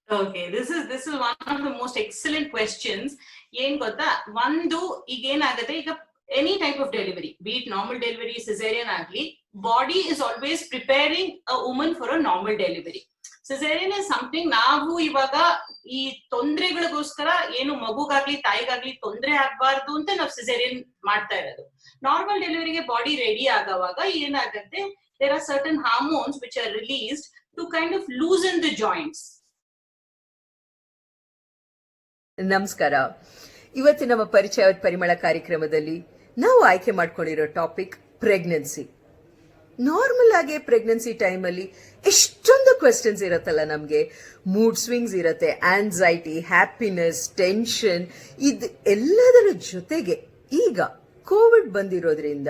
Okay, this is one of the most excellent questions. ಏನ್ ಗೊತ್ತಾ, ಒಂದು ಈಗ ಏನಾಗುತ್ತೆ, ಈಗ any type of delivery, be it normal delivery, caesarean ಆಗ್ಲಿ, body is always preparing a woman for a normal delivery. Caesarean is something, ನಾವು ಇವಾಗ ಈ ತೊಂದರೆಗಳಿಗೋಸ್ಕರ ಏನು ಮಗುಗಾಗ್ಲಿ ತಾಯಿಗಾಗ್ಲಿ ತೊಂದರೆ ಆಗ್ಬಾರ್ದು ಅಂತ ನಾವು ಸಿಸೇರಿಯನ್ ಮಾಡ್ತಾ ಇರೋದು. ನಾರ್ಮಲ್ ಡೆಲಿವರಿಗೆ ಬಾಡಿ ರೆಡಿ ಆಗೋವಾಗ ಏನಾಗುತ್ತೆ, there are certain hormones which are released to kind of loosen the joints. ನಮಸ್ಕಾರ. ಇವತ್ತು ನಮ್ಮ ಪರಿಚಯ ಪರಿಮಳ ಕಾರ್ಯಕ್ರಮದಲ್ಲಿ ನಾವು ಆಯ್ಕೆ ಮಾಡ್ಕೊಂಡಿರೋ ಟಾಪಿಕ್ ಪ್ರೆಗ್ನೆನ್ಸಿ. ನಾರ್ಮಲ್ ಆಗಿ ಪ್ರೆಗ್ನೆನ್ಸಿ ಟೈಮಲ್ಲಿ ಎಷ್ಟೊಂದು ಕ್ವೆಶ್ಚನ್ಸ್ ಇರುತ್ತಲ್ಲ ನಮಗೆ. ಮೂಡ್ ಸ್ವಿಂಗ್ಸ್ ಇರುತ್ತೆ, ಆನ್ಸೈಟಿ, ಹ್ಯಾಪಿನೆಸ್, ಟೆನ್ಷನ್, ಇದು ಎಲ್ಲದರ ಜೊತೆಗೆ ಈಗ ಕೋವಿಡ್ ಬಂದಿರೋದ್ರಿಂದ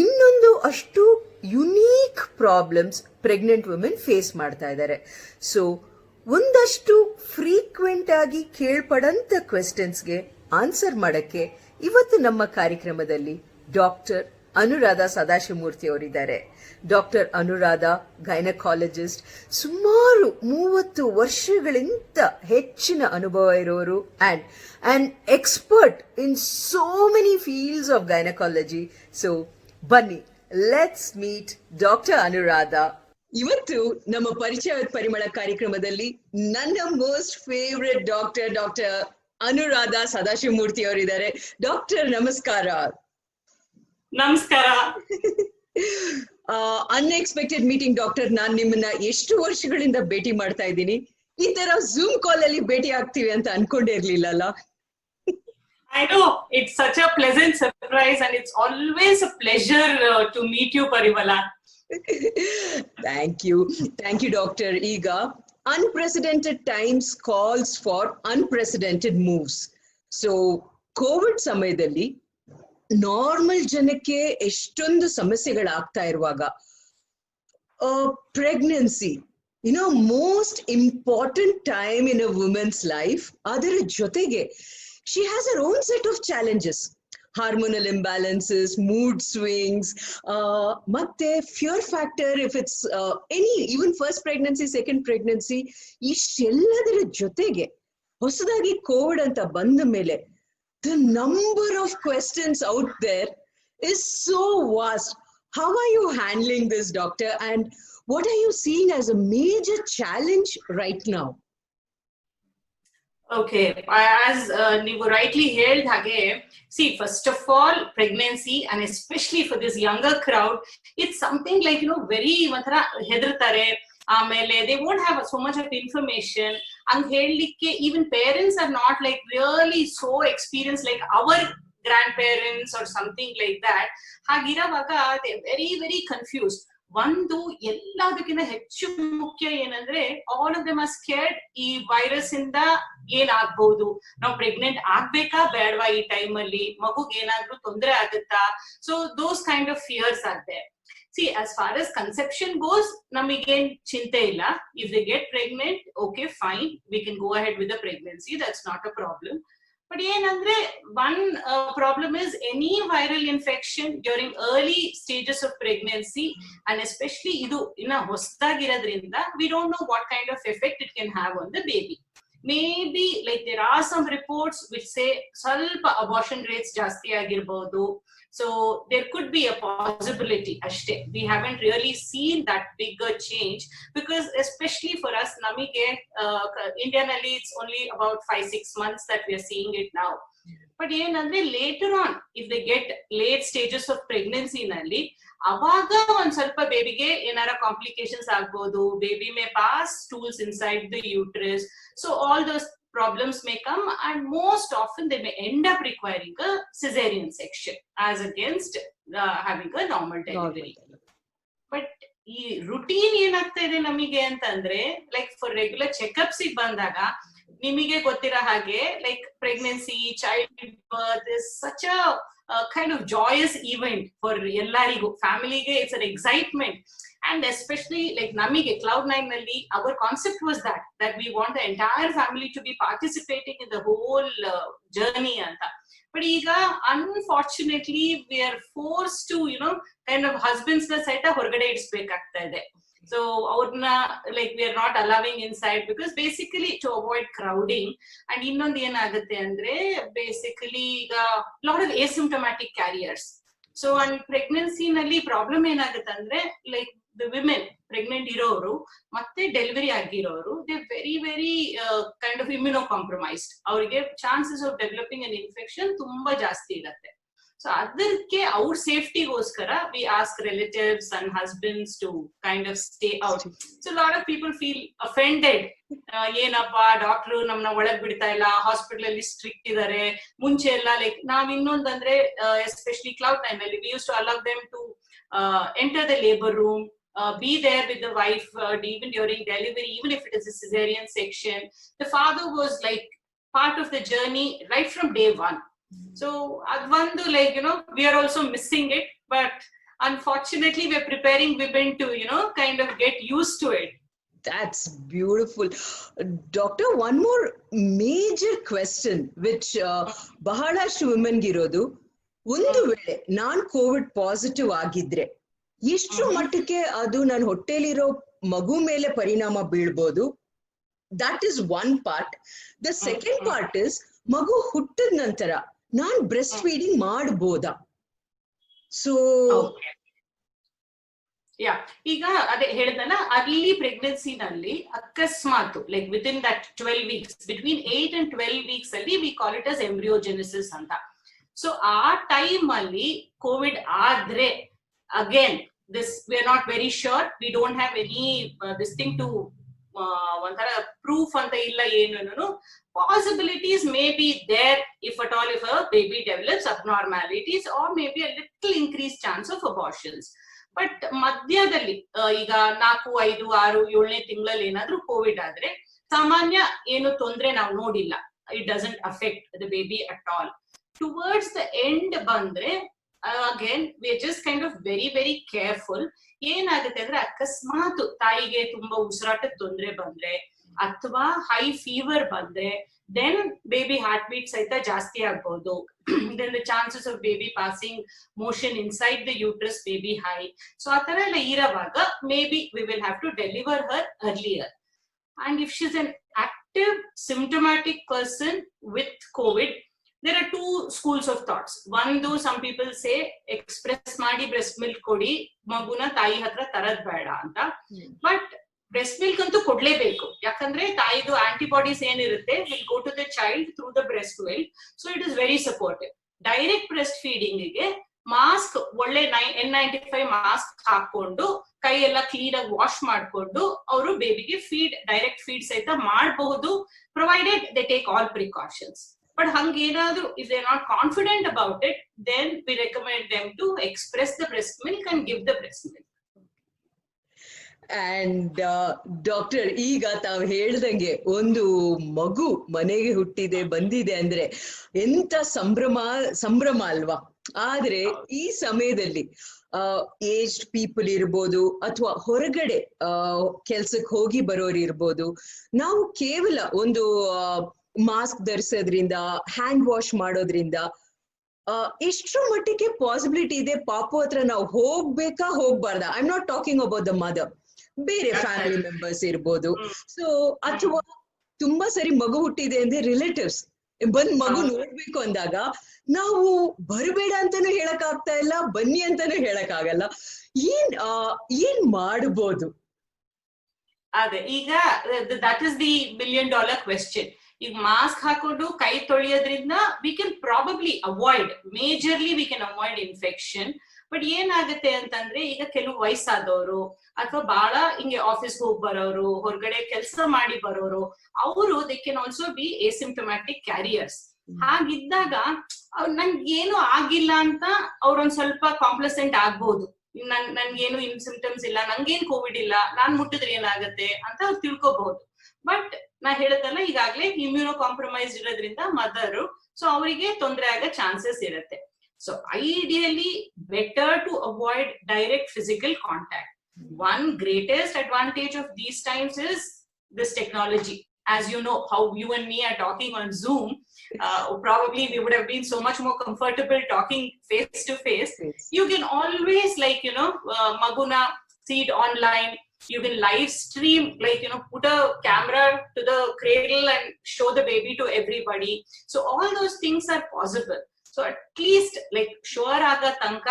ಇನ್ನೊಂದು ಅಷ್ಟು unique problems pregnant women face ಮಾಡ್ತಾ ಇದ್ದಾರೆ. ಸೊ ಒಂದಷ್ಟು ಫ್ರೀಕ್ವೆಂಟ್ ಆಗಿ ಕೇಳ್ಪಡಂತ ಕ್ವೆಶ್ಚನ್ಸ್ಗೆ ಆನ್ಸರ್ ಮಾಡಕ್ಕೆ ಇವತ್ತು ನಮ್ಮ ಕಾರ್ಯಕ್ರಮದಲ್ಲಿ ಡಾಕ್ಟರ್ ಅನುರಾಧ ಸದಾಶಿವಮೂರ್ತಿ ಅವರಿದ್ದಾರೆ. ಡಾಕ್ಟರ್ ಅನುರಾಧ ಗೈನಕಾಲಜಿಸ್ಟ್, ಸುಮಾರು 30 ವರ್ಷಗಳಿಂದ ಹೆಚ್ಚಿನ ಅನುಭವ ಇರೋರು and expert in so many fields of gynaecology. So ಬನ್ನಿ, ಲೆಟ್ಸ್ ಮೀಟ್ ಡಾಕ್ಟರ್ ಅನುರಾಧ. ಇವತ್ತು ನಮ್ಮ ಪರಿಚಯ ಪರಿಮಳ ಕಾರ್ಯಕ್ರಮದಲ್ಲಿ ನನ್ನ ಮೋಸ್ಟ್ ಫೇವ್ರೆಟ್ ಡಾಕ್ಟರ್ ಅನುರಾಧ ಸದಾಶಿವಮೂರ್ತಿ ಅವರಿದ್ದಾರೆ. ಡಾಕ್ಟರ್ ನಮಸ್ಕಾರ. ನಮಸ್ಕಾರ. Unexpected meeting doctor. ನಾನ್ ನಿಮ್ಮನ್ನ ಎಷ್ಟು ವರ್ಷಗಳಿಂದ ಭೇಟಿ ಮಾಡ್ತಾ ಇದ್ದೀನಿ. ಈ ತರ ಝೂಮ್ ಕಾಲ್ ಅಲ್ಲಿ ಭೇಟಿ ಆಗ್ತೀವಿ ಅಂತ ಅನ್ಕೊಂಡೇ ಇರ್ಲಿಲ್ಲ ಅಲ್ಲ. I know, it's such a pleasant surprise and it's always a pleasure to meet you, Parimala. Thank you, doctor. ಈಗ unprecedented times calls for unprecedented moves. So covid ಸಮಯದಲ್ಲಿ ನಾರ್ಮಲ್ ಜನಕ್ಕೆ ಎಷ್ಟೊಂದು ಸಮಸ್ಯೆಗಳಾಗ್ತಾ ಇರುವಾಗ pregnancy most important time in a women's life, ಅದರ ಜೊತೆಗೆ she has her own set of challenges. Hormonal imbalances, mood swings, ಮತ್ತೆ fear factor if it's any even first pregnancy, second pregnancy, ಇಷ್ಟೆಲ್ಲದರ ಜೊತೆಗೆ ಹೊಸದಾಗಿ ಕೋವಿಡ್ ಅಂತ ಬಂದ ಮೇಲೆ the number of questions out there is so vast. How are you handling this, doctor, and what are you seeing as a major challenge right now? Okay, as ನೀವು rightly ಹೇಳಿದ ಹಾಗೆ, see, first of all, pregnancy and especially for this younger crowd, it's something like very ಒಂಥರ ಹೆದರ್ತಾರೆ. ಆಮೇಲೆ they won't have so much of information. ಹಂಗ್ ಹೇಳಲಿಕ್ಕೆ even parents are not like really so experienced like our grandparents or something like that. ಹಾಗಿರುವಾಗ they very very confused. ಒಂದು ಎಲ್ಲದಕ್ಕಿಂತ ಹೆಚ್ಚು ಮುಖ್ಯ ಏನಂದ್ರೆ, all of them are scared. ಈ virus ಇಂದ ಏನಾಗ್ಬಹುದು, ನಾವು ಪ್ರೆಗ್ನೆಂಟ್ ಆಗ್ಬೇಕಾ ಬೇಡವಾ, ಈ ಟೈಮ್ ಅಲ್ಲಿ ಮಗುಗ್ ಏನಾದ್ರೂ ತೊಂದರೆ ಆಗುತ್ತಾ. So those kind of fears are there. See, as far as conception goes, namigeen chinte illa. If they get pregnant, okay, fine, we can go ahead with the pregnancy. That's not a problem. But ಏನಂದ್ರೆ, one problem is any viral infection during early stages of pregnancy, and especially idu inna ಹೊಸದಾಗಿರೋದ್ರಿಂದ, we don't know what kind of effect it can have on the baby. Maybe like there are some reports which say ಸ್ವಲ್ಪ abortion rates ಜಾಸ್ತಿ ಆಗಿರಬಹುದು. So there could be a possibility. Ashte, we haven't really seen that bigger change because especially for us, namige Indianally it's only about 5-6 months that we are seeing it now. But ಏನಂದ್ರೆ later on, if they get late stages of pregnancy ನಲ್ಲಿ, ಅವಾಗ ಒಂದ್ ಸ್ವಲ್ಪ ಬೇಬಿಗೆ ಏನಾರ complications ಆಗ್ಬೋದು. Baby May pass stools inside the uterus. So all those problems may come, and most often they may end up requiring a cesarean section as against having a normal delivery. But ಈ routine ಏನಾಗ್ತಾ ಇದೆ ನಮಗೆ ಅಂತಂದ್ರೆ, like for regular checkups ಬಂದಾಗ ನಿಮಗೆ ಗೊತ್ತಿರೋ ಹಾಗೆ, like pregnancy, child birth is such a kind of joyous event for ಎಲ್ಲರಿಗೂ. ಫ್ಯಾಮಿಲಿಗೆ it's an excitement. And especially like namige Cloud9 nalli, our concept was that we want the entire family to be participating in the whole journey anta. But iga unfortunately we are forced to kind of husbands na saita horgade idisbekagta ide. So ಅವ್ರನ್ನ like we are not allowing inside because basically to avoid crowding. And ಇನ್ನೊಂದು ಏನಾಗುತ್ತೆ ಅಂದ್ರೆ basically ಈಗ lot of asymptomatic carriers. So on pregnancy ನಲ್ಲಿ problem ಏನಾಗುತ್ತೆ ಅಂದ್ರೆ like the women pregnant ಇರೋರು ಮತ್ತೆ ಡೆಲಿವರಿ ಆಗಿರೋರು they very kind of immunocompromised. ಅವರಿಗೆ chances of developing an infection ತುಂಬಾ ಜಾಸ್ತಿ ಇರುತ್ತೆ. So ಅದಕ್ಕೆ ಅವ್ರ ಸೇಫ್ಟಿಗೋಸ್ಕರ we ask relatives and husbands to kind of stay out. So a lot of people feel offended. ಏನಪ್ಪಾ ಡಾಕ್ಟ್ರು ನಮ್ನ ಒಳಗ್ ಬಿಡ್ತಾ ಇಲ್ಲ, ಹಾಸ್ಪಿಟಲ್ ಅಲ್ಲಿ ಸ್ಟ್ರಿಕ್ಟ್ ಇದಾರೆ. ಮುಂಚೆ ಎಲ್ಲ ಲೈಕ್ ನಾವ್ ಇನ್ನೊಂದಂದ್ರೆ ಎಸ್ಪೆಷಲಿ Cloud9 ಅಲ್ಲಿ we used to allow them to enter the labor room, be there with the wife even during delivery, even if it is a cesarean section. The father was like part of the journey right from day one. So advandu like we are also missing it, but unfortunately we are preparing women to kind of get used to it. That's beautiful. Doctor, one more major question which ಬಹಳಷ್ಟು women ಗಿರೋದು, ಒಂದು ವೇಳೆ non Covid positive ಆಗಿದ್ರೆ ಎಷ್ಟು ಮಟ್ಟಕ್ಕೆ ಅದು ನನ್ನ ಹೊಟ್ಟೆಲಿರೋ ಮಗು ಮೇಲೆ ಪರಿಣಾಮ ಬೀಳ್ಬೋದು? That is one part. The second part is ಮಗು ಹುಟ್ಟಿದ ನಂತರ ನಾನ್ ಬ್ರೆಸ್ಟ್ ಫೀಡಿಂಗ್ ಮಾಡಬಹುದಾ? ಸೊ ಈಗ ಅದೇ ಹೇಳಿದಲ್ಲ, ಅರ್ಲಿ ಪ್ರೆಗ್ನೆನ್ಸಿ ನಲ್ಲಿ ಅಕಸ್ಮಾತ್ like within that 12 weeks, between 8 and 12 weeks ಅಲ್ಲಿ we call it as embryogenesis ಅಂತ. ಸೊ ಆ ಟೈಮ್ ಅಲ್ಲಿ ಕೋವಿಡ್ ಆದ್ರೆ again this we are not very sure, we don't have any this thing to ಒಂಥರ proof ಅಂತ ಇಲ್ಲ ಏನು. Possibilities may be there if at all, if a baby develops abnormalities or maybe a little increased chance of abortions. But ಮಧ್ಯದಲ್ಲಿ ಈಗ 4, 5, 6, 7ನೇ ತಿಂಗಳಲ್ಲಿ ಏನಾದ್ರೂ Covid ಆದ್ರೆ ಸಾಮಾನ್ಯ ಏನು ತೊಂದ್ರೆ ನಾವು ನೋಡಿಲ್ಲ. It doesn't affect the baby at all. Towards the end ಬಂದ್ರೆ again we are just kind of very careful. ಏನಾಗುತ್ತೆ ಅಂದ್ರೆ ಅಕಸ್ಮಾತ್ ತಾಯಿಗೆ ತುಂಬಾ ಉಸಿರಾಟದ ತೊಂದ್ರೆ ಬಂದ್ರೆ ಅಥವಾ ಹೈ ಫೀವರ್ ಬಂದ್ರೆ then baby heartbeat ಸಹಿತ ಜಾಸ್ತಿ ಆಗ್ಬಹುದು. then the chances of baby passing motion inside the uterus may be high. So ಆ ತರ ಎಲ್ಲ ಇರುವಾಗ maybe we will have to deliver her earlier. And if she's an active symptomatic person with COVID, there are two schools of thoughts. One, though some people say express ಮಾಡಿ breast milk ಕೊಡಿ, ಮಗುನ ತಾಯಿ ಹತ್ರ ತರದ್ ಬೇಡ ಅಂತ. But breast milk ಅಂತೂ ಕೊಡ್ಲೇಬೇಕು, ಯಾಕಂದ್ರೆ ತಾಯಿದು ಆಂಟಿಬಾಡೀಸ್ ಏನಿರುತ್ತೆ will go to the child through the breast milk. So it is very supportive. Direct breast feeding ಗೆ ಮಾಸ್ಕ್ ಒಳ್ಳೆ N95 ಮಾಸ್ಕ್ ಹಾಕೊಂಡು ಕೈ ಎಲ್ಲ ಕ್ಲೀನ್ ಆಗಿ ವಾಶ್ ಮಾಡ್ಕೊಂಡು ಅವರು ಬೇಬಿಗೆ ಡೈರೆಕ್ಟ್ ಫೀಡ್ ಸಹಿತ ಮಾಡಬಹುದು, provided they take all precautions. But hangénadru if they are not confident about it, then we recommend them to express the breast milk and give the breast milk. And doctor, ಈಗ ತಾವ್ ಹೇಳ್ದಂಗೆ ಒಂದು ಮಗು ಮನೆಗೆ ಹುಟ್ಟಿದೆ ಬಂದಿದೆ ಅಂದ್ರೆ ಎಂತ ಸಂಭ್ರಮ ಅಲ್ವಾ? ಆದ್ರೆ ಈ ಸಮಯದಲ್ಲಿ ಏಜ್ಡ್ ಪೀಪಲ್ ಇರ್ಬೋದು ಅಥವಾ ಹೊರಗಡೆ ಕೆಲ್ಸಕ್ಕೆ ಹೋಗಿ ಬರೋರು ಇರ್ಬೋದು, ನಾವು ಕೇವಲ ಒಂದು ಮಾಸ್ಕ್ ಧರಿಸೋದ್ರಿಂದ, ಹ್ಯಾಂಡ್ ವಾಶ್ ಮಾಡೋದ್ರಿಂದ ಎಷ್ಟರ ಮಟ್ಟಿಗೆ ಪಾಸಿಬಿಲಿಟಿ ಇದೆ ಪಾಪು ಹತ್ರ ನಾವು ಹೋಗ್ಬೇಕಾ ಹೋಗ್ಬಾರ್ದ? I am not talking about the mother, ಬೇರೆ ಫ್ಯಾಮಿಲಿ ಮೆಂಬರ್ಸ್ ಇರ್ಬೋದು. ಸೊ ಅಥವಾ ತುಂಬಾ ಸರಿ ಮಗು ಹುಟ್ಟಿದೆ ಅಂದ್ರೆ ರಿಲೇಟಿವ್ಸ್ ಬಂದ್ ಮಗು ನೋಡ್ಬೇಕು ಅಂದಾಗ ನಾವು ಬರಬೇಡ ಅಂತಾನು ಹೇಳಕ್ ಆಗ್ತಾ ಇಲ್ಲ, ಬನ್ನಿ ಅಂತಾನು ಹೇಳಕ್ ಆಗಲ್ಲ. ಏನ್ ಮಾಡ್ಬೋದು? ಅದೇ ಈಗ that is the $1 million question. ಈಗ ಮಾಸ್ಕ್ ಹಾಕೊಂಡು ಕೈ ತೊಳೆಯೋದ್ರಿಂದ we can probably avoid, majorly we can avoid infection. But ಏನಾಗುತ್ತೆ ಅಂತಂದ್ರೆ ಈಗ ಕೆಲವು ವಯಸ್ಸಾದವರು ಅಥವಾ ಬಹಳ ಹಿಂಗೆ ಆಫೀಸ್ಗೆ ಹೋಗಿ ಬರೋರು, ಹೊರಗಡೆ ಕೆಲಸ ಮಾಡಿ ಬರೋರು, ಅವರು they can also be asymptomatic carriers. ಹಾಗಿದ್ದಾಗ ನನ್ಗೆ ಏನು ಆಗಿಲ್ಲ ಅಂತ ಅವ್ರೊಂದ್ ಸ್ವಲ್ಪ ಕಾಂಪ್ಲಸೆಂಟ್ ಆಗ್ಬಹುದು. ನನ್ಗೇನು ಸಿಂಪ್ಟಮ್ಸ್ ಇಲ್ಲ, ನಂಗೇನ್ ಕೋವಿಡ್ ಇಲ್ಲ, ನಾನ್ ಮುಟ್ಟಿದ್ರೆ ಏನಾಗತ್ತೆ ಅಂತ ಅವ್ರು ತಿಳ್ಕೊಬಹುದು. ಬಟ್ ನಾ ಹೇಳದಲ್ಲ, ಈಗಾಗ್ಲೇ ಇಮ್ಯೂನೋ ಕಾಂಪ್ರಮೈಸ್ ಇರೋದ್ರಿಂದ ಮದರ್, ಸೊ ಅವರಿಗೆ ತೊಂದರೆ ಆಗೋ ಚಾನ್ಸಸ್ ಇರುತ್ತೆ. So ideally better to avoid direct physical contact. One greatest advantage of these times is this technology. As you know, how you and me are talking on Zoom, probably we would have been so much more comfortable talking face to face. You can always maguna see it online. You can live stream, like, put a camera to the cradle and show the baby to everybody. So all those things are possible. So at least like sure ಆಗ ತನಕ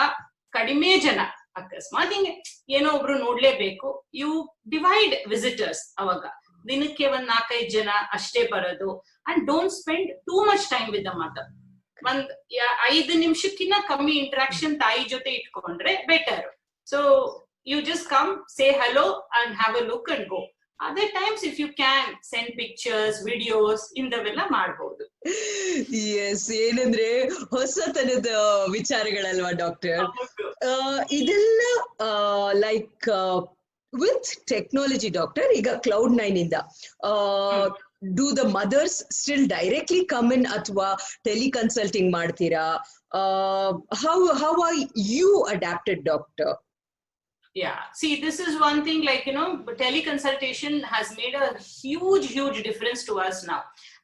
ಕಡಿಮೆ ಜನ, ಅಕಸ್ಮಾತ್ ಹಿಂಗೆ ಏನೋ ಒಬ್ರು ನೋಡ್ಲೇಬೇಕು, you divide visitors. ಅವಾಗ ದಿನಕ್ಕೆ 4-5 ಜನ ಅಷ್ಟೇ ಬರೋದು. And don't spend too much time with the mother. 5 ನಿಮಿಷಕ್ಕಿಂತ ಕಮ್ಮಿ ಇಂಟ್ರಾಕ್ಷನ್ ತಾಯಿ ಜೊತೆ ಇಟ್ಕೊಂಡ್ರೆ better. So you just come, say hello and have a look and go. Other times if you can send pictures, videos, ಇಂದವೆಲ್ಲ ಮಾಡಬಹುದು. Yes, ಏನಂದ್ರೆ ಹೊಸತನದ ವಿಚಾರಗಳಲ್ವಾ doctor. ಇದೆಲ್ಲ like with technology doctor, ಈಗ Cloud9 ಇಂದ do the mothers still directly come in ಅಥವಾ ಟೆಲಿಕನ್ಸಲ್ಟಿಂಗ್ ಮಾಡ್ತೀರಾ? How are you adapted, doctor? Yeah, see, this is one thing, like, teleconsultation has made a huge difference to us now.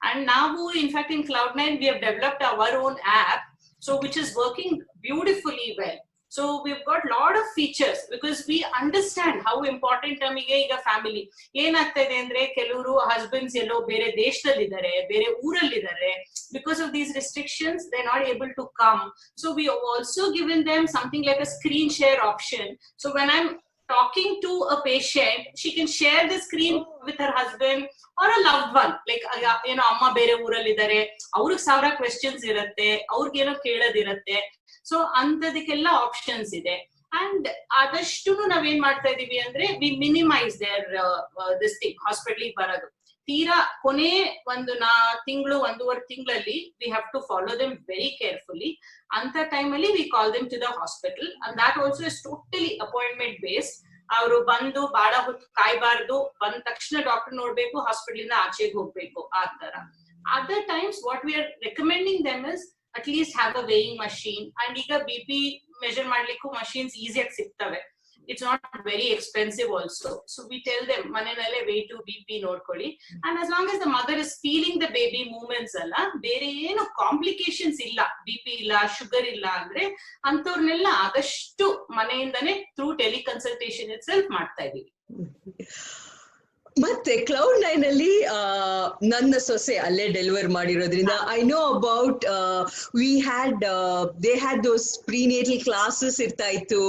And now, in fact, in Cloud9, we have developed our own app, so which is working beautifully well. So we've got a lot of features because we understand how important ನಮಗೆ ಈಗ family ಏನಾಗ್ತಾ ಇದೆ ಅಂದ್ರೆ, ಕೆಲವರು husbands ಎಲ್ಲೋ ಬೇರೆ ದೇಶದಲ್ಲಿದ್ದಾರೆ, ಬೇರೆ ಊರಲ್ಲಿದ್ದಾರೆ. Because of these restrictions, they're not able to come. So we have also given them something like a screen share option. So when I'm talking to a patient, she can share the screen with her husband or a loved one. Like, ಅಮ್ಮ ಬೇರೆ ಊರಲ್ಲಿದ್ದಾರೆ, ಅವ್ರಿಗೆ 1000 questions ಇರುತ್ತೆ, ಅವ್ರಿಗೇನೋ ಕೇಳೋದಿರುತ್ತೆ. So ಅಂತದಕ್ಕೆಲ್ಲ options ಇದೆ. And ಆದಷ್ಟು ನಾವೇನ್ ಮಾಡ್ತಾ ಇದೀವಿ ಅಂದ್ರೆ, we minimise there this thing, hospital ಬರೋದು. ತೀರಾ ಕೊನೆ ಒಂದು ಒಂದೂವರೆ ತಿಂಗಳಲ್ಲಿ we have to follow them very carefully. ಅಂತ ಟೈಮಲ್ಲಿ we call them to the hospital, and that also is totally appointment based. ಅವರು ಬಂದು ಬಹಳ ಹೊತ್ತು ಕಾಯ್ಬಾರ್ದು, ಬಂದ ತಕ್ಷಣ ಡಾಕ್ಟರ್ ನೋಡ್ಬೇಕು, ಹಾಸ್ಪಿಟಲ್ ಇಂದ ಆಚೆಗೆ ಹೋಗ್ಬೇಕು, ಆ ತರ. Other times what we are recommending them is at least have a weighing machine. And ಈಗ BP measure ಮಾಡ್ಲಿಕ್ಕೂ machines ಈಸಿಯಾಗಿ ಸಿಗ್ತವೆ. It's not very expensive also. So we tell them ಮನೆಯಲ್ಲೇ weight to BP ನೋಡ್ಕೊಳ್ಳಿ. And as long as the mother is feeling the baby movements ಅಲ್ಲ, ಬೇರೆ ಏನು complications ಇಲ್ಲ, BP ಇಲ್ಲ, ಶುಗರ್ ಇಲ್ಲ ಅಂದ್ರೆ ಅಂತವ್ರನ್ನೆಲ್ಲ ಆದಷ್ಟು ಮನೆಯಿಂದನೇ ಥ್ರೂ ಟೆಲಿಕನ್ಸಲ್ಟೇಷನ್ ಇಟ್ಸೆಲ್ಫ್ ಮಾಡ್ತಾ ಇದೀವಿ. ಮತ್ತೆ Cloud9 ಅಲ್ಲಿ ನನ್ನ ಸೊಸೆ ಅಲ್ಲೇ ಡೆಲಿವರ್ ಮಾಡಿರೋದ್ರಿಂದ I know about they had those prenatal classes ಇರ್ತಾ ಇತ್ತು,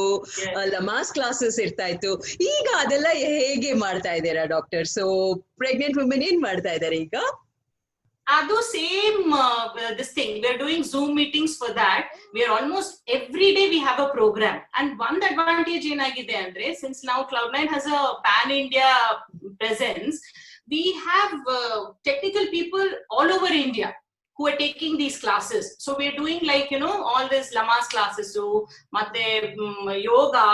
ಲಮಾಸ್ ಕ್ಲಾಸಸ್ ಇರ್ತಾ ಇತ್ತು. ಈಗ ಅದೆಲ್ಲ ಹೇಗೆ ಮಾಡ್ತಾ ಇದ್ದೀರಾ ಡಾಕ್ಟರ್? ಸೊ ಪ್ರೆಗ್ನೆಂಟ್ ವುಮೆನ್ ಏನ್ ಮಾಡ್ತಾ ಇದ್ದಾರೆ ಈಗ? Ado same this thing, we are doing Zoom meetings for that. We are almost every day we have a program. And one advantage enagide andre, since now Cloud9 has a pan India presence, we have technical people all over India who are taking these classes. So we are doing like, all this lamas classes, so matte yoga,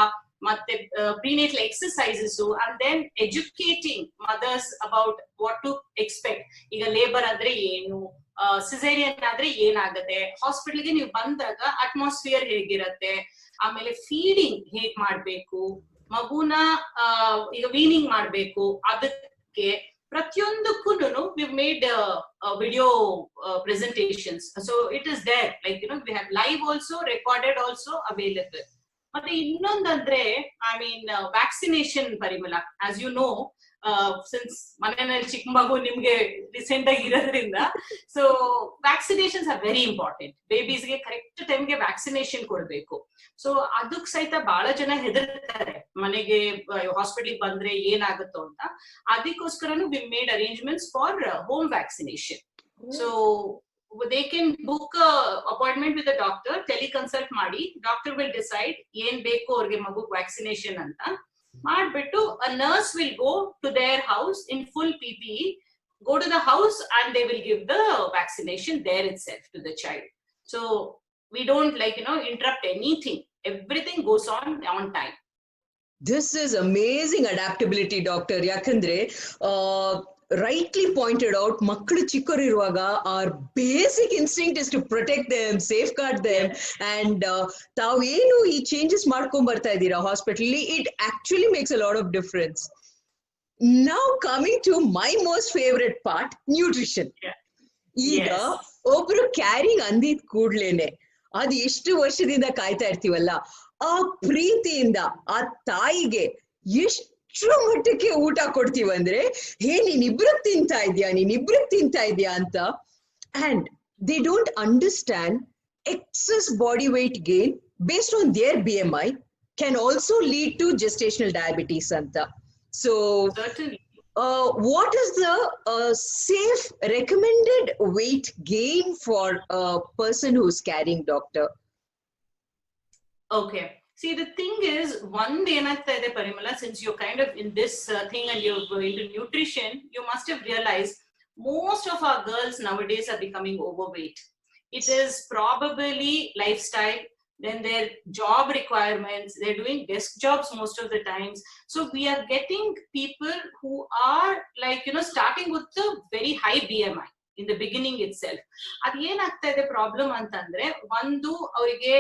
ಮತ್ತೆ prenatal exercises, and then educating mothers about what to expect. ಈಗ labour ಆದ್ರೆ ಏನು, caesarean ಆದ್ರೆ ಏನಾಗುತ್ತೆ, ಹಾಸ್ಪಿಟಲ್ಗೆ ನೀವು ಬಂದಾಗ atmosphere ಹೇಗಿರತ್ತೆ, ಆಮೇಲೆ ಫೀಡಿಂಗ್ ಹೇಗ್ ಮಾಡ್ಬೇಕು, ಮಗುನ ಈಗ ವೀನಿಂಗ್ ಮಾಡ್ಬೇಕು, ಅದಕ್ಕೆ ಪ್ರತಿಯೊಂದಕ್ಕೂ we've made video presentations. So it is there, like, we have live also, recorded also available. ಮತ್ತೆ ಇನ್ನೊಂದಂದ್ರೆ, I mean vaccination Parimala, as you know, since ಮನೆಯಲ್ಲಿ ಚಿಕ್ಕ ಮಗು ನಿಮ್ಗೆ ರೀಸೆಂಟ್ ಆಗಿ ಇರೋದ್ರಿಂದ, so vaccinations are very important. ಬೇಬೀಸ್ಗೆ ಕರೆಕ್ಟ್ ಟೈಮ್ಗೆ ವ್ಯಾಕ್ಸಿನೇಷನ್ ಕೊಡ್ಬೇಕು. ಸೊ ಅದಕ್ ಸಹಿತ ಬಹಳ ಜನ ಹೆದರ್ತಾರೆ, ಮನೆಗೆ ಹಾಸ್ಪಿಟಲ್ ಬಂದ್ರೆ ಏನಾಗುತ್ತೋ ಅಂತ. ಅದಕ್ಕೋಸ್ಕರನು we made arrangements for home vaccination. So they can book a appointment with the doctor, teleconsult ಮಾಡಿ, doctor will decide ಏನ್ ಬೇಕು ಅವ್ರಿಗೆ ಮಗು ವ್ಯಾಕ್ಸಿನೇಷನ್ ಅಂತ ಮಾಡ್ಬಿಟ್ಟು, a nurse will go to their house in full PPE, go to the house and they will give the vaccination there itself to the child. So we don't interrupt anything, everything goes on time. This is amazing adaptability, doctor. ಯಾಕಂದ್ರೆ rightly pointed out, ಮಕ್ಕಳು ಚಿಕ್ಕವರಿರುವಾಗ our basic instinct is to protect them, safeguard them, and ತಾವು ಏನು ಈ changes ಮಾಡ್ಕೊಂಡ್ ಬರ್ತಾ ಇದ್ದೀರಾ hospital, it actually makes a lot of difference. Now coming to my most favorite part, nutrition. ಈಗ ಒಬ್ರು ಕ್ಯಾರಿಂಗ್ ಅಂದಿದ್ ಕೂಡ್ಲೇನೆ ಅದ್ ಎಷ್ಟು ವರ್ಷದಿಂದ ಕಾಯ್ತಾ ಇರ್ತೀವಲ್ಲ, ಆ ಪ್ರೀತಿಯಿಂದ ಆ ತಾಯಿಗೆ ಎಷ್ಟು ಎಷ್ಟರ ಮಟ್ಟಕ್ಕೆ ಊಟ ಕೊಡ್ತೀವಂದ್ರೆ, ಹೇ ನೀನಿಬ್ರಿಗೆ ತಿಂತಾ ಇದೀಯಾ ಅಂತ. And they don't understand excess body weight gain based on their BMI can also lead to gestational diabetes anta. So Certainly. What is the safe recommended weight gain for a person who's carrying, doctor? Okay. See, the thing is, one day, Parimala, since you're kind of in this thing and you're into nutrition, you must have realized most of our girls nowadays are becoming overweight. It is probably lifestyle, then their job requirements, they're doing desk jobs most of the times. So we are getting people who are like, starting with a very high BMI in the beginning itself. Adu yen aagta ide problem antandre, ondu avrige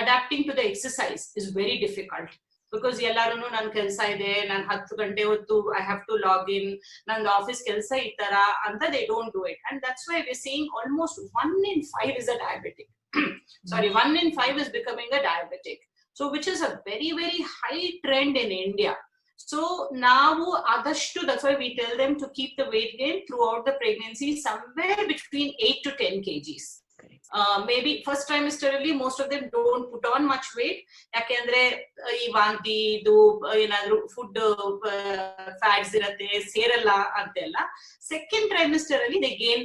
adapting to the exercise is very difficult. Because ಎಲ್ಲಾರು ನನ್ನ ಕೆಲಸ ಇದೆ, ನಾನು 10 ಗಂಟೆ ಹೊತ್ತು I have to log in, ನನ್ನ office ಕೆಲಸ ಈ ತರ ಅಂತ they don't do it. And that's why we're seeing almost 1 in 5 is a diabetic. Sorry, 1 in 5 is becoming a diabetic. So which is a very, very high trend in India. So now adashtu, that's why we tell them to keep the weight gain throughout the pregnancy somewhere between 8 to 10 kgs. Maybe first trimester ಅಲ್ಲಿ most of them don't put on much weight, ಯಾಕೆಂದ್ರೆ ಈ ವಾಂತಿ ಇದು ಏನಾದ್ರು food fats ಇರತ್ತೆ ಸೇರಲ್ಲ ಅಂತೆಲ್ಲ. Second trimester ಅಲ್ಲಿ they gain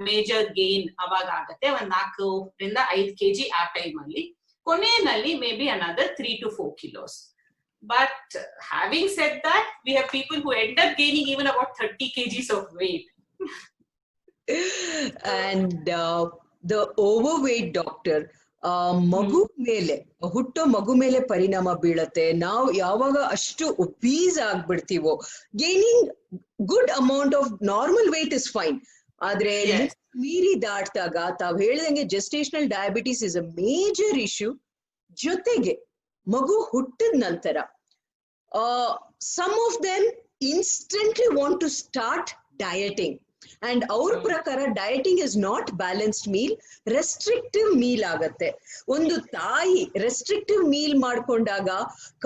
major gain ಅವಾಗ ಆಗತ್ತೆ, ಒಂದ್ 4 ರಿಂದ 5 kg ಆ ಟೈಮ್ ಅಲ್ಲಿ. ಕೊನೆಯಲ್ಲಿ may be another 3 to 4 kilos. But having said that, we have people who end up gaining even about 30 kgs of weight. And the overweight, doctor, ಮಗು ಮೇಲೆ ಹುಟ್ಟೋ ಮಗು ಮೇಲೆ ಪರಿಣಾಮ ಬೀಳತ್ತೆ. ನಾವು ಯಾವಾಗ ಅಷ್ಟು ಒಬೀಸ್ ಆಗ್ಬಿಡ್ತೀವೋ, gaining good amount of normal weight is fine, ಆದ್ರೆ ಮೀರಿ ದಾಟ್ದಾಗ ತಾವ್ ಹೇಳ್ದಂಗೆ gestational diabetes is a major issue. ಜೊತೆಗೆ ಮಗು ಹುಟ್ಟಿದ ನಂತರ some of them instantly want to start dieting. And our prakara dieting is not balanced meal, restrictive meal ಆಗತ್ತೆ. ಒಂದು ತಾಯಿ restrictive meal ಮಾಡ್ಕೊಂಡಾಗ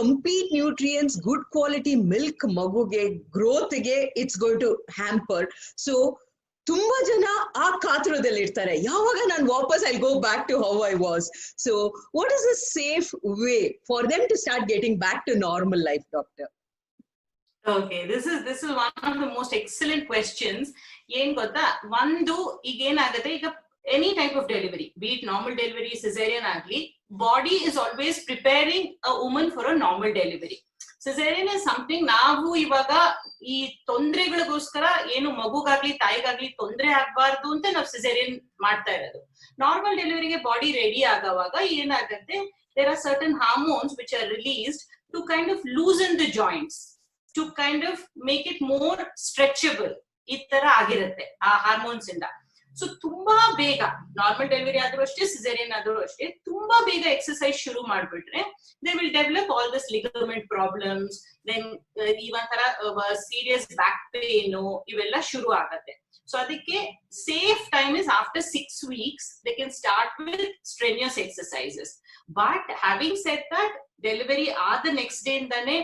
complete nutrients, good quality milk ಮಗುಗೆ growth ಗೆ it's going to hamper. So ತುಂಬಾ ಜನ ಆ ಕಾತುರದಲ್ಲಿ ಇರ್ತಾರೆ, ಯಾವಾಗ ನಾನು ವಾಪಸ್ I'll go back to how I was. So what is the safe way for them to start getting back to normal life, doctor? Okay, this is one of the most excellent questions. ಏನ್ ಗೊತ್ತಾ, ಒಂದು ಈಗ ಏನಾಗುತ್ತೆ, ಈಗ any type of delivery, be it normal delivery, caesarean ಆಗ್ಲಿ, body is always preparing a woman for a normal delivery. Caesarean is something, ನಾವು ಇವಾಗ ಈ ತೊಂದರೆಗಳಿಗೋಸ್ಕರ ಏನು ಮಗುಗಾಗ್ಲಿ ತಾಯಿಗಾಗ್ಲಿ ತೊಂದರೆ ಆಗ್ಬಾರ್ದು ಅಂತ ನಾವು ಸಿಸೇರಿಯನ್ ಮಾಡ್ತಾ ಇರೋದು. ನಾರ್ಮಲ್ ಡೆಲಿವರಿಗೆ ಬಾಡಿ ರೆಡಿ ಆಗೋವಾಗ ಏನಾಗುತ್ತೆ, there are certain hormones which are released to kind of loosen the joints, to kind of make it more stretchable. ಈ ತರ ಆಗಿರುತ್ತೆ ಆ ಹಾರ್ಮೋನ್ಸ್ ಇಂದ. ಸೊ ತುಂಬಾ ಬೇಗ ನಾರ್ಮಲ್ ಡೆಲಿವರಿ ಆದ್ರೂ ಅಷ್ಟೇ, ಸಿಸೇರಿಯನ್ ಆದ್ರೂ ಅಷ್ಟೇ, ತುಂಬಾ ಬೇಗ ಎಕ್ಸರ್ಸೈಸ್ ಶುರು ಮಾಡ್ಬಿಟ್ರೆ they will develop all this ligament problems, then ಈ ಒಂಥರ ಸೀರಿಯಸ್ ಬ್ಯಾಕ್ ಪೇನ್ ಇವೆಲ್ಲ ಶುರು ಆಗತ್ತೆ. ಸೊ ಅದಕ್ಕೆ safe time is after 6 weeks they can start with strenuous exercises. But having said that, delivery ಆದ ನೆಕ್ಸ್ಟ್ ಡೇ ಇಂದಾನೆ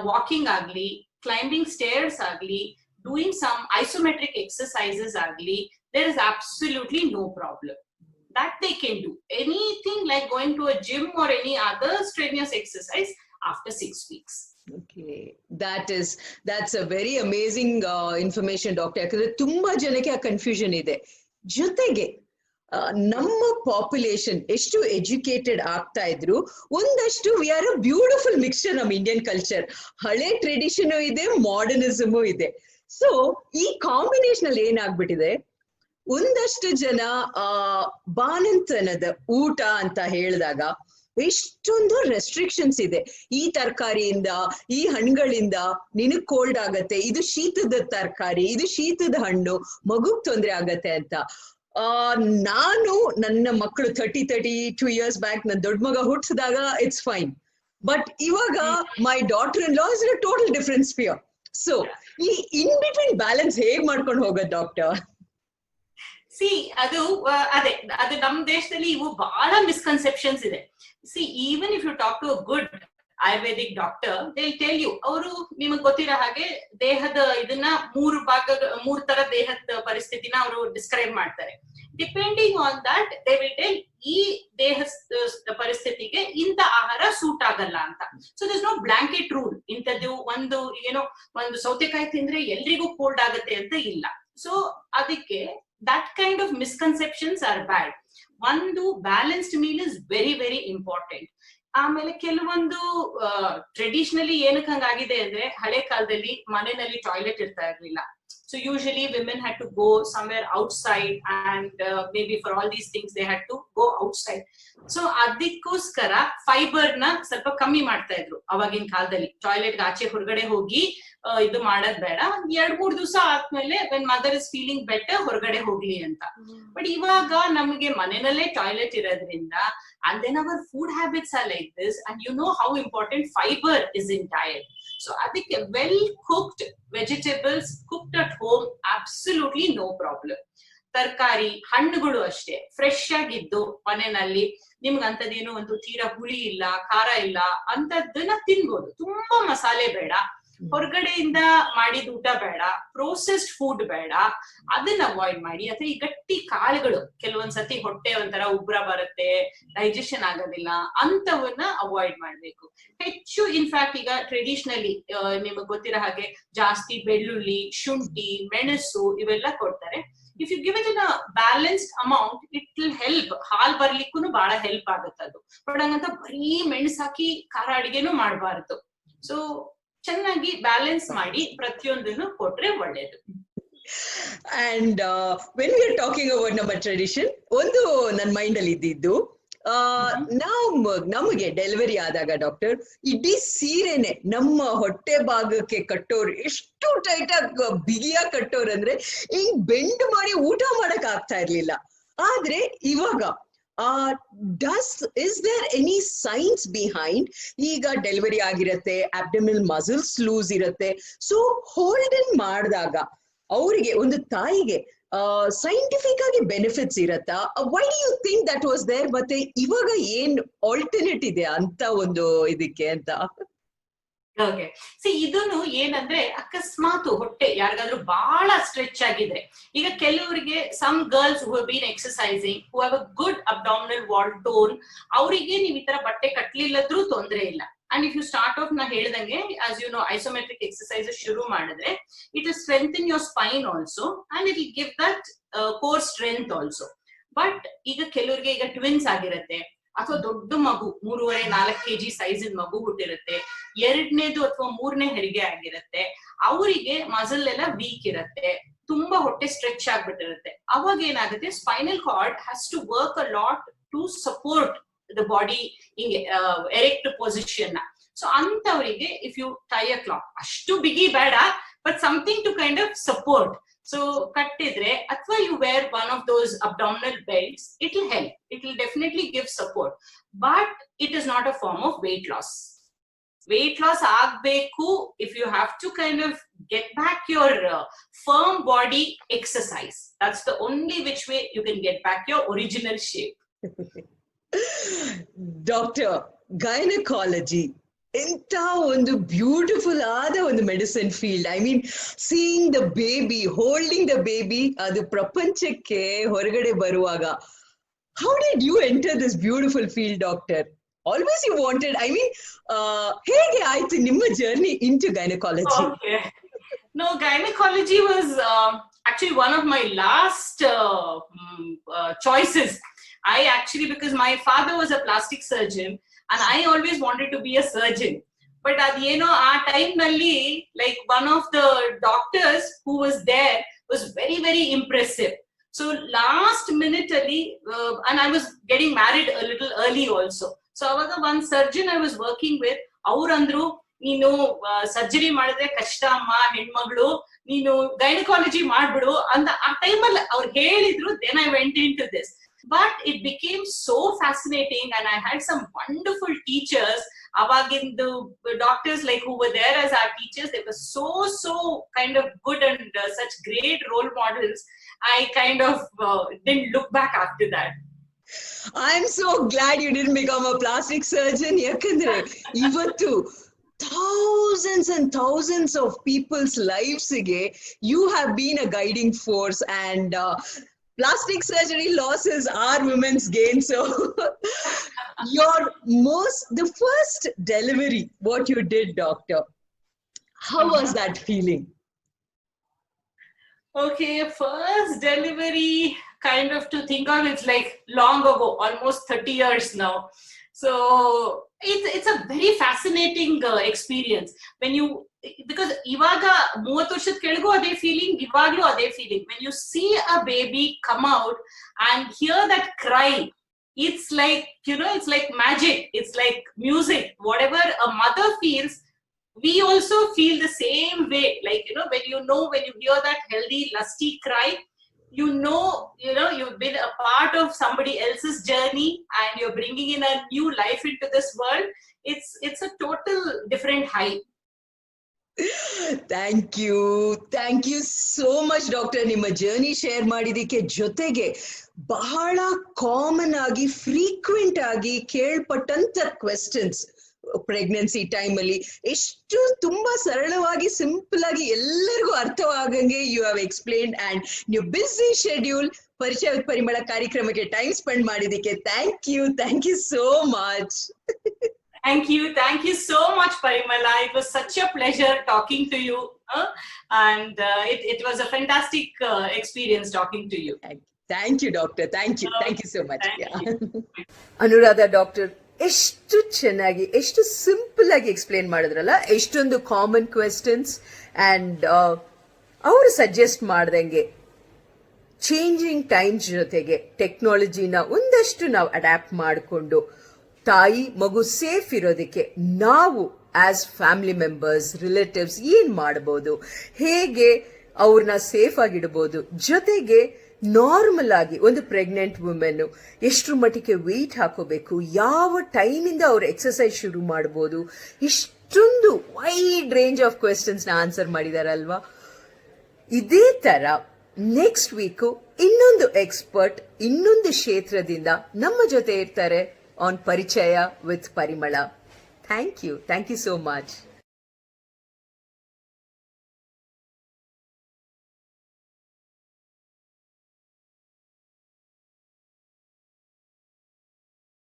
walking agli, climbing stairs agli, doing some isometric exercises agli, there is absolutely no problem. That they can do. Anything like going to a gym or any other strenuous exercise after 6 weeks. Okay, that's a very amazing information, doctor. ಯಾಕಂದ್ರೆ ತುಂಬಾ ಜನಕ್ಕೆ ಆ confusion ಇದೆ. ಜೊತೆಗೆ ನಮ್ಮ population ಎಷ್ಟು educated ಆಗ್ತಾ ಇದ್ರು, ಒಂದಷ್ಟು we are a beautiful mixture. ನಮ್ಮ ಇಂಡಿಯನ್ ಕಲ್ಚರ್ ಹಳೆ ಟ್ರೆಡಿಷನ್ ಇದೆ, ಮಾಡರ್ನಿಸಮು ಇದೆ. ಸೊ ಈ ಕಾಂಬಿನೇಷನ್ ಅಲ್ಲಿ ಏನಾಗ್ಬಿಟ್ಟಿದೆ, ಒಂದಷ್ಟು ಜನ ಬಾಣಂತನದ ಊಟ ಅಂತ ಹೇಳಿದಾಗ ಎಷ್ಟೊಂದು ರೆಸ್ಟ್ರಿಕ್ಷನ್ಸ್ ಇದೆ. ಈ ತರಕಾರಿಯಿಂದ, ಈ ಹಣ್ಣುಗಳಿಂದ ನಿನಗ್ ಕೋಲ್ಡ್ ಆಗತ್ತೆ, ಇದು ಶೀತದ ತರಕಾರಿ, ಇದು ಶೀತದ ಹಣ್ಣು, ಮಗುಗ್ ತೊಂದ್ರೆ ಆಗತ್ತೆ ಅಂತ. ನಾನು ನನ್ನ ಮಕ್ಕಳು 32 years ಬ್ಯಾಕ್ ನನ್ನ ದೊಡ್ಡ ಮಗ ಹುಟ್ಟಿಸಿದಾಗ ಇಟ್ಸ್ ಫೈನ್, ಬಟ್ ಇವಾಗ my daughter in law is a total different sphere. So ಈ ಇನ್ ಬಿಟ್ವೀನ್ ಬ್ಯಾಲೆನ್ಸ್ ಹೇಗ್ ಮಾಡ್ಕೊಂಡು ಹೋಗೋದು, ಡಾಕ್ಟರ್? ಸಿ ಅದು ಅದೇ, ಅದು ನಮ್ಮ ದೇಶದಲ್ಲಿ ಇವು ಬಹಳ ಮಿಸ್ಕನ್ಸೆಪ್ಷನ್ಸ್ ಇದೆ. See even if you talk to a good ayurvedic doctor they tell you, ಅವರು ನಿಮಗ್ ಗೊತ್ತಿರೋ ಹಾಗೆ ದೇಹದ ಇದನ್ನ ಮೂರ್ ತರ ದೇಹದ ಪರಿಸ್ಥಿತಿನ ಅವರು ಡಿಸ್ಕ್ರೈಬ್ ಮಾಡ್ತಾರೆ. Depending on that they will tell ಈ ದೇಹ ಪರಿಸ್ಥಿತಿಗೆ ಇಂಥ ಆಹಾರ ಸೂಟ್ ಆಗಲ್ಲ ಅಂತ. So this no blanket rule, ಇಂಥದ್ದು ಒಂದು ಸೌತೆಕಾಯಿ ತಿಂದ್ರೆ ಎಲ್ರಿಗೂ ಕೋಲ್ಡ್ ಆಗುತ್ತೆ ಅಂತ ಇಲ್ಲ. ಸೊ ಅದಕ್ಕೆ that kind of misconceptions are bad. ಒಂದು balanced meal is very very important. ಆಮೇಲೆ ಕೆಲವೊಂದು ಟ್ರೆಡಿಷನಲಿ ಏನಕ್ಕೆ ಹಂಗಾಗಿದೆ ಅಂದ್ರೆ, ಹಳೆ ಕಾಲದಲ್ಲಿ ಮನೆಯಲ್ಲಿ ಟಾಯ್ಲೆಟ್ ಇರ್ತಾ ಇರ್ಲಿಲ್ಲ. So usually women had to go somewhere outside, and maybe for all these things they had to go outside. So ಅದಕ್ಕೋಸ್ಕರ ಫೈಬರ್ ನ ಸ್ವಲ್ಪ ಕಮ್ಮಿ ಮಾಡ್ತಾ ಇದ್ರು ಅವಾಗಿನ ಕಾಲದಲ್ಲಿ. ಟಾಯ್ಲೆಟ್ ಆಚೆ ಹೊರಗಡೆ ಹೋಗಿ ಇದು ಮಾಡೋದ್ ಬೇಡ, 2-3 ದಿವಸ ಆದ್ಮೇಲೆ when mother is feeling better ಹೊರಗಡೆ ಹೋಗ್ಲಿ ಅಂತ. ಬಟ್ ಇವಾಗ ನಮಗೆ ಮನೆಯಲ್ಲೇ ಟಾಯ್ಲೆಟ್ ಇರೋದ್ರಿಂದ, and then our food habits are like this, and you know how important fiber is in diet. So ಅದಕ್ಕೆ well cooked vegetables cooked at home, absolutely no problem. ತರಕಾರಿ ಹಣ್ಣುಗಳು ಅಷ್ಟೇ ಫ್ರೆಶ್ ಆಗಿದ್ದು ಮನೆಯಲ್ಲಿ, ನಿಮ್ಗೆ ಅಂತದೇನು ಒಂದು ತೀರಾ ಹುಳಿ ಇಲ್ಲ, ಖಾರ ಇಲ್ಲ ಅಂತದನ್ನ ತಿನ್ಬೋದು. ತುಂಬಾ ಮಸಾಲೆ ಬೇಡ, ಹೊರಗಡೆಯಿಂದ ಮಾಡಿದ ಊಟ ಬೇಡ, ಪ್ರೋಸೆಸ್ಡ್ ಫುಡ್ ಬೇಡ, ಅದನ್ನ ಅವಾಯ್ಡ್ ಮಾಡಿ. ಅಥವಾ ಈ ಗಟ್ಟಿ ಕಾಳುಗಳು, ಕೆಲವೊಂದ್ಸತಿ ಹೊಟ್ಟೆ ಒಂಥರ ಉಬ್ರ ಬರುತ್ತೆ, ಡೈಜೆಷನ್ ಆಗೋದಿಲ್ಲ, ಅಂತವನ್ನ ಅವಾಯ್ಡ್ ಮಾಡ್ಬೇಕು. ಹೆಚ್ಚು ಇನ್ಫ್ಯಾಕ್ಟ್ ಈಗ ಟ್ರೆಡಿಷನಲಿ ನಿಮಗ್ ಗೊತ್ತಿರೋ ಹಾಗೆ ಜಾಸ್ತಿ ಬೆಳ್ಳುಳ್ಳಿ, ಶುಂಠಿ, ಮೆಣಸು ಇವೆಲ್ಲ ಕೊಡ್ತಾರೆ. If you give it in a balanced amount, it will help. ಹಾಲ್ ಬರ್ಲಿಕ್ಕೂ ಬಹಳ ಹೆಲ್ಪ್ ಆಗುತ್ತೆ ಅದು. ಬಟ್ ಹಂಗಂತ ಬರೀ ಮೆಣಸು ಹಾಕಿ ಖಾರ ಅಡಿಗೆನೂ ಮಾಡಬಾರ್ದು. ಸೊ ಚೆನ್ನಾಗಿ ಬ್ಯಾಲೆನ್ಸ್ ಮಾಡಿ ಪ್ರತಿಯೊಂದನ್ನು ಕೊಟ್ರೆ ಒಳ್ಳೇದು. And when we are talking about ನಮ್ಮ ಟ್ರೆಡಿಷನ್, ಒಂದು ನನ್ನ ಮೈಂಡ್ ಅಲ್ಲಿ ಇದ್ದಿದ್ದು, ನಮಗೆ ಡೆಲಿವರಿ ಆದಾಗ ಡಾಕ್ಟರ್ ಇಡೀ ಸೀರೆನೆ ನಮ್ಮ ಹೊಟ್ಟೆ ಭಾಗಕ್ಕೆ ಕಟ್ಟೋರು, ಎಷ್ಟು ಟೈಟ್ ಆಗಿ ಬಿಗಿಯಾಗಿ ಕಟ್ಟೋರು ಅಂದ್ರೆ ಹಿಂಗ್ ಬೆಂಡ್ ಮಾಡಿ ಊಟ ಮಾಡಕ್ ಆಗ್ತಾ ಇರ್ಲಿಲ್ಲ. ಆದ್ರೆ ಇವಾಗ is there any science behind? ಈಗ ಡೆಲಿವರಿ ಆಗಿರತ್ತೆ, ಅಬ್ಡಮಿನಲ್ ಮಸಲ್ಸ್ ಲೂಸ್ ಇರತ್ತೆ, ಸೊ ಹೋಲ್ಡ್ ಇನ್ ಮಾಡಿದಾಗ ಅವರಿಗೆ, ಒಂದು ತಾಯಿಗೆ ಸೈಂಟಿಫಿಕ್ ಆಗಿ ಬೆನಿಫಿಟ್ಸ್ ಇರತ್ತಾ? Why do you think that was there? ಮತ್ತೆ ಇವಾಗ ಏನ್ ಆಲ್ಟರ್ನೇಟ್ ಇದೆ ಅಂತ ಒಂದು ಇದಕ್ಕೆ ಅಂತ? ಓಕೆ, ಸಿ ಇದನ್ನು ಏನಂದ್ರೆ, ಅಕಸ್ಮಾತ್ ಹೊಟ್ಟೆ ಯಾರಿಗಾದ್ರೂ ಬಹಳ ಸ್ಟ್ರೆಚ್ ಆಗಿದ್ರೆ, ಈಗ ಕೆಲವರಿಗೆ some girls who have been exercising, who have a good abdominal wall tone, ಅವರಿಗೆ ನೀವು ಈ ತರ ಬಟ್ಟೆ ಕಟ್ಲಿಲ್ಲದ್ರೂ ತೊಂದ್ರೆ ಇಲ್ಲ. And if you start off ನಾ ಹೇಳ್ದಂಗೆ, as you know, isometric exercises ಶುರು ಮಾಡಿದ್ರೆ it will strengthen your spine also, and it will give that core strength also. But ಈಗ ಕೆಲವರಿಗೆ ಈಗ ಟ್ವಿನ್ಸ್ ಆಗಿರತ್ತೆ, ಅಥವಾ ದೊಡ್ಡ ಮಗು 3.5-4 kg ಸೈಜ್ ಮಗು ಹುಟ್ಟಿರುತ್ತೆ, 2ನೇದು ಅಥವಾ 3ನೇ ಹೆರಿಗೆ ಆಗಿರುತ್ತೆ, ಅವರಿಗೆ ಮಸಲ್ ಎಲ್ಲ ವೀಕ್ ಇರುತ್ತೆ, ತುಂಬಾ ಹೊಟ್ಟೆ ಸ್ಟ್ರೆಚ್ ಆಗ್ಬಿಟ್ಟಿರುತ್ತೆ. ಅವಾಗ ಏನಾಗುತ್ತೆ, spinal cord has to work a lot to support the body in erect position. So ಅಂತವರಿಗೆ if you tie a cloth, ಅಷ್ಟು ಬಿಗಿ ಬೇಡ, but something to kind of support. So ಕಟ್ಟಿದ್ರೆ, ಅಥವಾ you wear one of those abdominal belts, it will help. It will definitely give support, but it is not a form of weight loss. Weight loss agbeku if you have to kind of get back your firm body exercise. That's the only which way you can get back your original shape. Doctor, gynecology ಎಂತ ಒಂದು beautiful ಆದ ಒಂದು medicine field. I mean, seeing the baby, holding the baby, ಅದು ಪ್ರಪಂಚಕ್ಕೆ ಹೊರಗಡೆ ಬರುವಾಗ, how did you enter this beautiful field doctor? Always you wanted, I mean, ಹೇಗೆ ಆಯ್ತು ನಿಮ್ಮ journey into gynaecology? No, gynecology was actually one of my last choices. I actually, because my father was a plastic surgeon, and I always wanted to be a surgeon. But ಆ time nalli, like one of the doctors who was there was very, very impressive. So last minute ali, and I was getting married a little early also. So avaga one surgeon I was working with, avurandru, ನೀನು surgery ಮಾಡಿದ್ರೆ ಕಷ್ಟ ಅಮ್ಮ, ಹೆಣ್ಮಗಳು, ನೀನು gynaecology ಮಾಡ್ಬಿಡು ಅಂತ ಆ ಟೈಮಲ್ಲಿ ಅವ್ರು ಹೇಳಿದ್ರು. Then I went into this. But it became so fascinating, and I had some wonderful teachers. Avagindu doctors like who were there as our teachers, they were so kind of good and such great role models. I kind of didn't look back after that. I'm so glad you didn't become a plastic surgeon. Yakandre, ivattu thousands and thousands of people's lives ಗೆ you have been a guiding force, and plastic surgery losses are women's gain. So the first delivery, what you did, doctor, how was that feeling? Okay, first delivery, kind of to think of, it's like long ago, almost 30 years now. So it's a very fascinating experience when you, because ivaga 30 ವರ್ಷದ ಕೆಳಗೂ ಅದೇ feeling, ಇವಾಗ್ಲೂ ಅದೇ feeling. when you see a baby come out and hear that cry, it's like, it's like magic, it's like music. Whatever a mother feels, we also feel the same way. Like, when you hear that healthy lusty cry, you've been a part of somebody else's journey and you're bringing in a new life into this world. It's a total different high. Thank you so much, doctor. ನಿಮ್ಮ journey share ಮಾಡಿದಕ್ಕೆ, ಜೊತೆಗೆ ಬಹಳ common ಆಗಿ frequent ಆಗಿ ಕೇಳ್ಪಟ್ಟಂತ questions pregnancy time ಅಲ್ಲಿ ಎಷ್ಟು ತುಂಬಾ ಸರಳವಾಗಿ ಸಿಂಪಲ್ ಆಗಿ ಎಲ್ಲರಿಗೂ ಅರ್ಥವಾಗಂಗೆ ಯು ಹ್ಯಾವ್ ಎಕ್ಸ್ಪ್ಲೇನ್ಡ್, ಅಂಡ್ ನೀವು busy schedule Parichaya with Parimala ಕಾರ್ಯಕ್ರಮಕ್ಕೆ ಟೈಮ್ ಸ್ಪೆಂಡ್ ಮಾಡಿದಕ್ಕೆ thank you so much. Thank you so much, Parimala. It was such a pleasure talking to you, and it was a fantastic experience talking to you. Thank you, doctor. Thank you so much. Anuradha doctor ಎಷ್ಟು ಚೆನ್ನಾಗಿ, ಎಷ್ಟು simple ಆಗಿ explain ಮಾಡಿದ್ರಲ್ಲ, ಎಷ್ಟೊಂದು common questions, and ಅವರು suggest ಮಾಡ್ದಂಗೆ changing times ಜೊತೆಗೆ ಟೆಕ್ನಾಲಜಿನ ಒಂದಷ್ಟು ನಾವು ಅಡ್ಯಾಪ್ಟ್ ಮಾಡಿಕೊಂಡು ತಾಯಿ ಮಗು ಸೇಫ್ ಇರೋದಕ್ಕೆ ನಾವು ಆಸ್ ಫ್ಯಾಮಿಲಿ ಮೆಂಬರ್ಸ್, ರಿಲೇಟಿವ್ಸ್ ಏನ್ ಮಾಡಬಹುದು, ಹೇಗೆ ಅವ್ರನ್ನ ಸೇಫ್ ಆಗಿಡಬಹುದು, ಜೊತೆಗೆ ನಾರ್ಮಲ್ ಆಗಿ ಒಂದು ಪ್ರೆಗ್ನೆಂಟ್ ವುಮೆನ್ ಎಷ್ಟರ ಮಟ್ಟಿಗೆ ವೆಯ್ಟ್ ಹಾಕೋಬೇಕು, ಯಾವ ಟೈಮಿಂದ ಅವ್ರು ಎಕ್ಸಸೈಸ್ ಶುರು ಮಾಡಬಹುದು, ಇಷ್ಟೊಂದು ವೈಡ್ ರೇಂಜ್ ಆಫ್ ಕ್ವೆಶ್ಚನ್ಸ್ ನ ಆನ್ಸರ್ ಮಾಡಿದಾರಲ್ವಾ. ಇದೇ ತರ ನೆಕ್ಸ್ಟ್ ವೀಕು ಇನ್ನೊಂದು ಎಕ್ಸ್ಪರ್ಟ್ ಇನ್ನೊಂದು ಕ್ಷೇತ್ರದಿಂದ ನಮ್ಮ ಜೊತೆ ಇರ್ತಾರೆ on Parichaya with Parimala. Thank you so much.